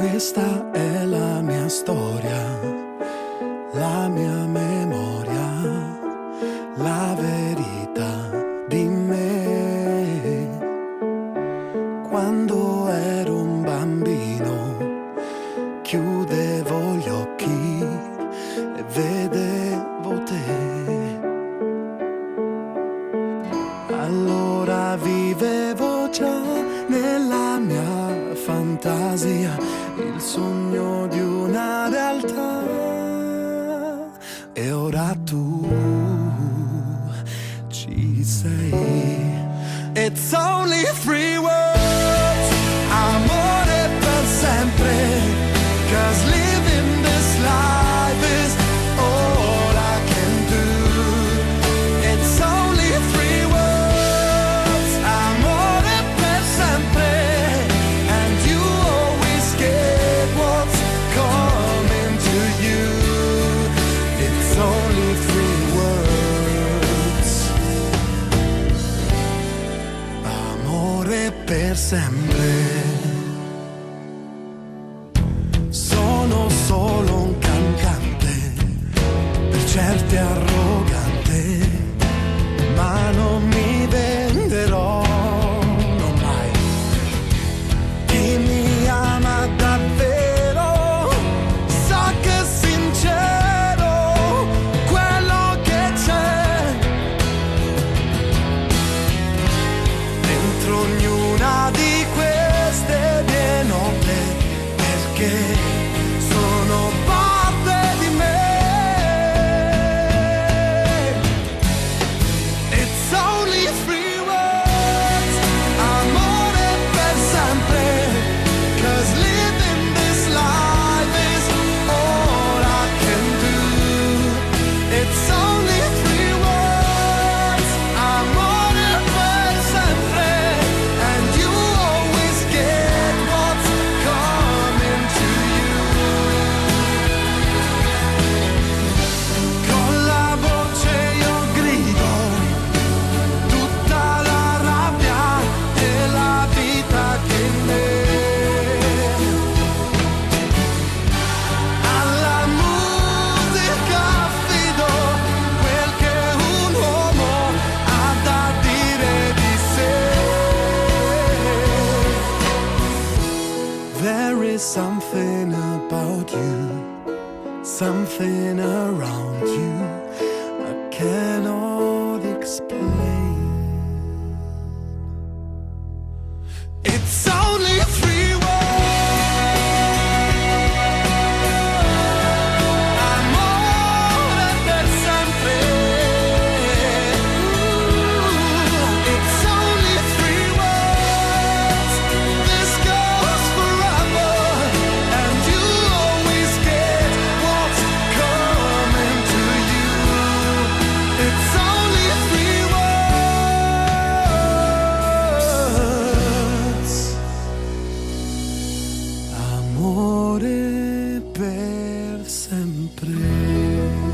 Questa è la mia storia, la mia memoria, la verità di me. Quando ero un bambino, chiudevo gli occhi e vedevo te. Allora vivevo già nella mia fantasia il sogno di una realtà. E ora tu ci sei. It's only three words, amore per sempre. 'Cause living this life is all I can do. It's only three words, amore per sempre. And you always get what's coming to you. It's only three words, amore per sempre. Sono solo un cantante, per certi arrogante, ma non mi venderò, non mai. Chi mi ama davvero sa che è sincero quello che c'è dentro ognuna di queste mie note, perché sono parte di me. It's only three words, amore per sempre. 'Cause living this life is all I can do. It's only three words, amore per sempre. And you always get what's coming to you. Con la voce io grido tutta la rabbia e la vita che in me. Alla musica affido quel che un uomo ha da dire di sé. There is something about you, something around you I cannot explain. It's only three words, amore per sempre. It's only three words, this goes forever. And you always get what's coming to you. It's only three words, amore per sempre.